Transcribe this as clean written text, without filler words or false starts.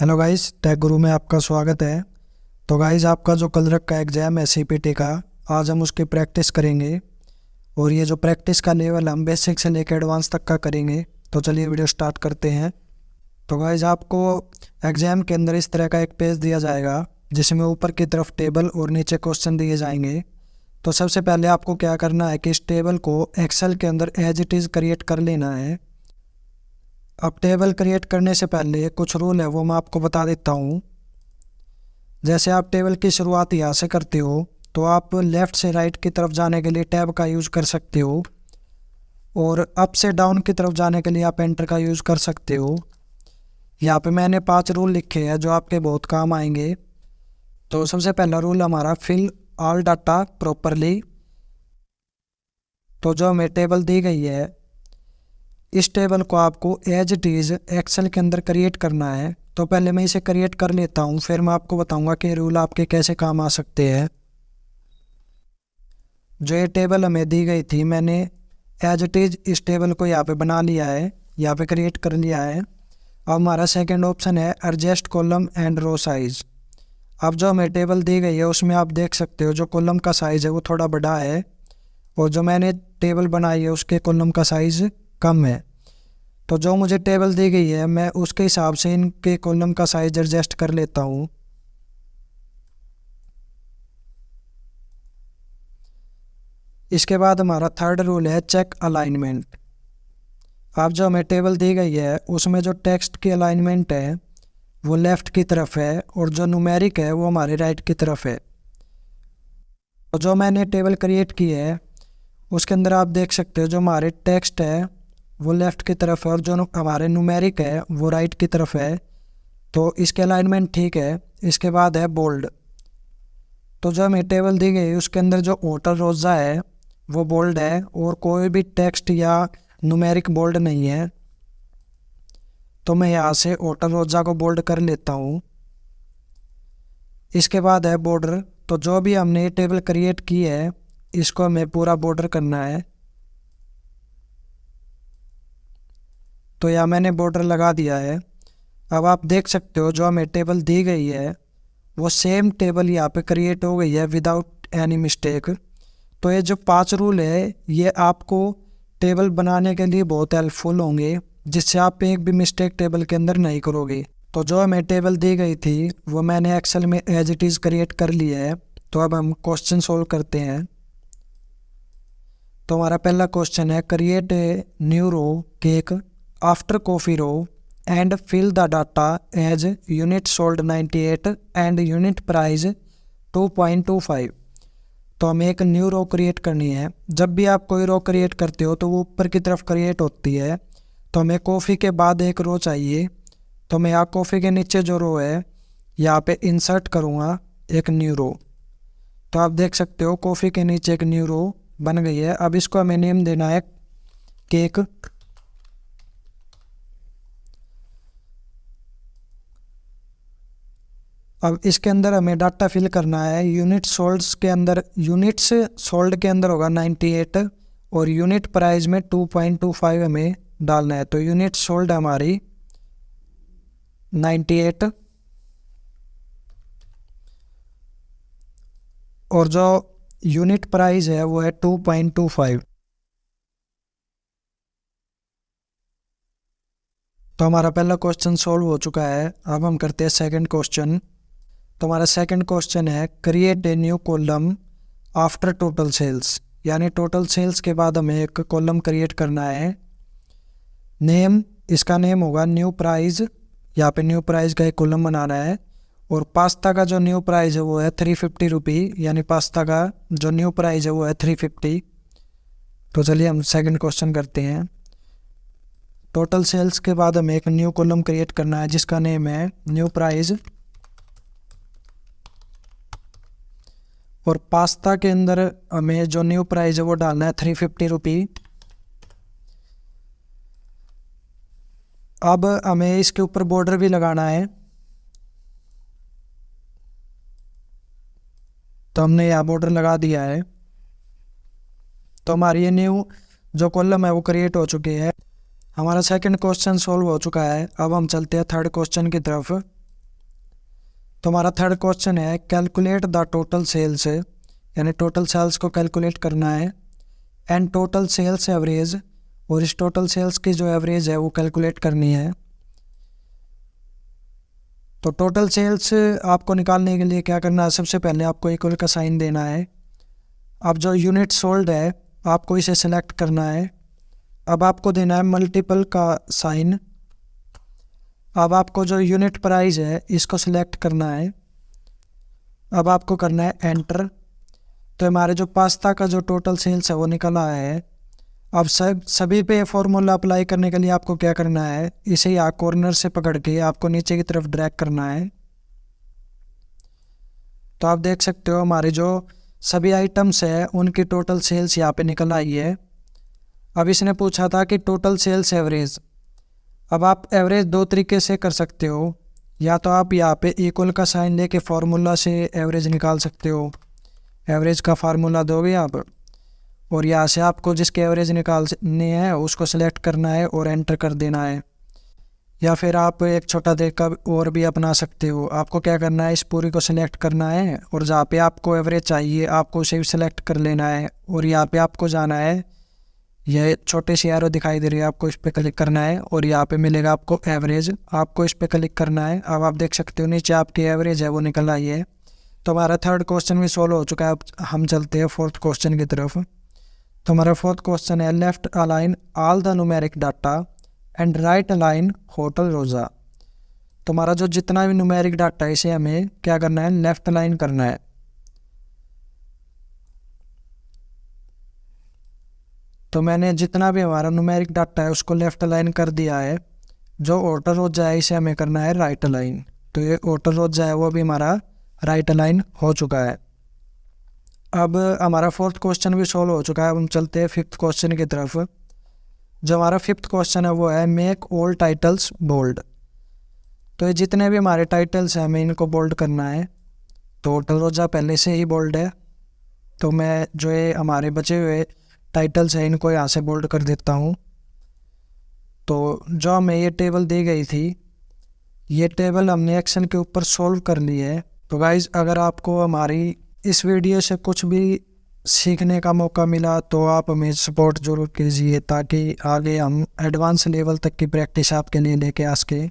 Hello guys, take गुरु में आपका स्वागत है। तो गाइस, आपका जो कल रखा एग्जाम है सीपीटी का, आज हम उसकी प्रैक्टिस करेंगे। और ये जो प्रैक्टिस का लेवल हम बेसिक से लेकर एडवांस तक का करेंगे। तो चलिए वीडियो स्टार्ट करते हैं। तो गाइस, आपको एग्जाम के अंदर इस तरह का एक पेज दिया जाएगा जिसमें ऊपर की तरफ टेबल और नीचे क्वेश्चन दिए जाएंगे। तो सबसे पहले आपको क्या करना है कि इस टेबल को एक्सेल के अंदर एज इट इज़ क्रिएट कर लेना है। अब टेबल क्रिएट करने से पहले कुछ रूल है वो मैं आपको बता देता हूँ। जैसे आप टेबल की शुरुआत यहाँ से करते हो तो आप लेफ़्ट से राइट की तरफ जाने के लिए टैब का यूज़ कर सकते हो, और अप से डाउन की तरफ जाने के लिए आप एंटर का यूज़ कर सकते हो। यहाँ पे मैंने 5 रूल लिखे हैं जो आपके बहुत काम आएंगे। तो सबसे पहला रूल हमारा फिल ऑल डाटा प्रॉपरली। तो जो हमें टेबल दी गई है, इस टेबल को आपको एज इट इज़ एक्सेल के अंदर क्रिएट करना है। तो पहले मैं इसे क्रिएट कर लेता हूँ, फिर मैं आपको बताऊँगा कि रूल आपके कैसे काम आ सकते हैं। जो ये टेबल हमें दी गई थी, मैंने एज इट इज़ इस टेबल को यहाँ पे बना लिया है, यहाँ पे क्रिएट कर लिया है। अब हमारा सेकंड ऑप्शन है adjust column and row size. अब जो हमें टेबल दी गई है उसमें आप देख सकते हो जो कॉलम का साइज़ है वो थोड़ा बड़ा है, और जो मैंने टेबल बनाई है उसके कॉलम का साइज़ कम है। तो जो मुझे टेबल दी गई है मैं उसके हिसाब से इनके कॉलम का साइज एडजस्ट कर लेता हूँ। इसके बाद हमारा थर्ड रूल है चेक अलाइनमेंट। अब जो हमें टेबल दी गई है उसमें जो टेक्स्ट की अलाइनमेंट है वो लेफ़्ट की तरफ है, और जो न्यूमेरिक है वो हमारे राइट की तरफ है। तो जो मैंने टेबल क्रिएट की है उसके अंदर आप देख सकते हो जो हमारे टेक्स्ट है वो लेफ़्ट की तरफ है, और जो हमारे न्यूमेरिक है वो राइट की तरफ है। तो इसके अलाइनमेंट ठीक है। इसके बाद है बोल्ड। तो जो हमें टेबल दी गई उसके अंदर जो ऑर्डर रोज़ा है वो बोल्ड है, और कोई भी टेक्स्ट या न्यूमेरिक बोल्ड नहीं है। तो मैं यहाँ से ऑर्डर रोज़ा को बोल्ड कर लेता हूँ। इसके बाद है बॉर्डर। तो जो भी हमने ये टेबल क्रिएट की है इसको हमें पूरा बॉर्डर करना है। तो यहाँ मैंने बॉर्डर लगा दिया है। अब आप देख सकते हो जो हमें टेबल दी गई है वो सेम टेबल यहाँ पे क्रिएट हो गई है विदाउट एनी मिस्टेक। तो ये जो 5 रूल है ये आपको टेबल बनाने के लिए बहुत हेल्पफुल होंगे, जिससे आप एक भी मिस्टेक टेबल के अंदर नहीं करोगे। तो जो हमें टेबल दी गई थी वो मैंने एक्सेल में एज इट इज़ क्रिएट कर लिया है। तो अब हम क्वेश्चन सोल्व करते हैं। तो हमारा पहला क्वेश्चन है create a new row cake after coffee row and fill the data as unit sold 98 and unit price 2.25। तो हमें एक न्यू रो क्रिएट करनी है। जब भी आप कोई रो क्रिएट करते हो तो वो ऊपर की तरफ क्रिएट होती है। तो हमें कॉफ़ी के बाद एक रो चाहिए। तो मैं यहाँ कॉफ़ी के नीचे जो रो है यहाँ पे इंसर्ट करूँगा एक न्यू रो। तो आप देख सकते हो कॉफ़ी के नीचे एक न्यू रो बन गई है। अब इसको हमें नेम देना है केक। अब इसके अंदर हमें डाटा फिल करना है। यूनिट्स सोल्ड के अंदर होगा 98, और यूनिट प्राइस में 2.25 हमें डालना है। तो यूनिट सोल्ड हमारी 98, और जो यूनिट प्राइस है वो है 2.25। तो हमारा पहला क्वेश्चन सोल्व हो चुका है। अब हम करते हैं सेकंड क्वेश्चन। तो हमारा सेकंड क्वेश्चन है create a new column after total sales. यानी टोटल सेल्स के बाद हमें एक कॉलम क्रिएट करना है। नेम, इसका नेम होगा न्यू प्राइस। यहाँ पे न्यू प्राइस का एक कॉलम बनाना है। और पास्ता का जो न्यू प्राइस है वो है 350 रुपी, यानी पास्ता का जो न्यू प्राइस है वो है 350। तो चलिए हम सेकंड क्वेश्चन करते हैं। टोटल सेल्स के बाद हमें एक न्यू कॉलम क्रिएट करना है जिसका नेम है न्यू प्राइस, और पास्ता के अंदर हमें जो न्यू प्राइस है वो डालना है 350 रुपी। अब हमें इसके ऊपर बॉर्डर भी लगाना है। तो हमने यहाँ बॉर्डर लगा दिया है। तो हमारी ये न्यू जो कॉलम है वो क्रिएट हो चुकी है। हमारा सेकंड क्वेश्चन सोल्व हो चुका है। अब हम चलते हैं थर्ड क्वेश्चन की तरफ। तो हमारा थर्ड क्वेश्चन है कैलकुलेट द टोटल सेल्स, यानी टोटल सेल्स को कैलकुलेट करना है, एंड टोटल सेल्स एवरेज, और इस टोटल सेल्स की जो एवरेज है वो कैलकुलेट करनी है। तो टोटल सेल्स आपको निकालने के लिए क्या करना है, सबसे पहले आपको इक्वल का साइन देना है। अब जो यूनिट सोल्ड है आपको इसे सेलेक्ट करना है। अब आपको देना है मल्टीपल का साइन। अब आपको जो यूनिट प्राइस है इसको सिलेक्ट करना है। अब आपको करना है एंटर। तो हमारे जो पास्ता का जो टोटल सेल्स है वो निकल आया है। अब सभी पे फॉर्मूला अप्लाई करने के लिए आपको क्या करना है, इसे यहाँ कॉर्नर से पकड़ के आपको नीचे की तरफ ड्रैग करना है। तो आप देख सकते हो हमारे जो सभी आइटम्स है उनकी टोटल सेल्स यहाँ पे निकल आई है। अब इसने पूछा था कि टोटल सेल्स एवरेज। अब आप एवरेज दो तरीके से कर सकते हो, या तो आप यहाँ पे इक्वल का साइन लेके फार्मूला से एवरेज निकाल सकते हो। एवरेज का फार्मूला दोगे आप, और यहाँ से आपको जिसके एवरेज निकालनी है उसको सिलेक्ट करना है और एंटर कर देना है। या फिर आप एक छोटा तरीका और भी अपना सकते हो। आपको क्या करना है, इस पूरी को सिलेक्ट करना है और जहाँ पे आपको एवरेज चाहिए आपको उसे भी सिलेक्ट कर लेना है, और यहाँ पे आपको जाना है, यह छोटे सी एरो दिखाई दे रही है, आपको इस पर क्लिक करना है और यहाँ पे मिलेगा आपको एवरेज, आपको इस पर क्लिक करना है। अब आप देख सकते हो नीचे आपकी एवरेज है वो निकल आई है। तो हमारा थर्ड क्वेश्चन भी सोल्व हो चुका है। अब हम चलते हैं फोर्थ क्वेश्चन की तरफ। तो हमारा फोर्थ क्वेश्चन है left align all the numeric data and right align hotel रोज़ा। तो हमारा जो जितना भी न्यूमेरिक डाटा है इसे हमें क्या करना है, लेफ्ट अलाइन करना है। तो मैंने जितना भी हमारा न्यूमेरिक डाटा है उसको लेफ्ट अलाइन कर दिया है। जो होटल रोज़ा है इसे हमें करना है राइट अलाइन। तो ये होटल रोज़ा है वो भी हमारा राइट अलाइन हो चुका है। अब हमारा फोर्थ क्वेश्चन भी सोल्व हो चुका है। अब हम चलते हैं फिफ्थ क्वेश्चन की तरफ। जो हमारा फिफ्थ क्वेश्चन है वो है मेक ऑल टाइटल्स बोल्ड। तो ये जितने भी हमारे टाइटल्स हैं हमें इनको बोल्ड करना है। तो होटल रोज़ा पहले से ही बोल्ड है, तो मैं जो ये हमारे बचे हुए टाइटल्स हैं इनको यहाँ से बोल्ड कर देता हूँ। तो जो हमें ये टेबल दी गई थी, ये टेबल हमने एक्शन के ऊपर सॉल्व कर ली है। तो गाइज़ अगर आपको हमारी इस वीडियो से कुछ भी सीखने का मौका मिला तो आप हमें सपोर्ट ज़रूर कीजिए, ताकि आगे हम एडवांस लेवल तक की प्रैक्टिस आपके लिए लेके आ सकें।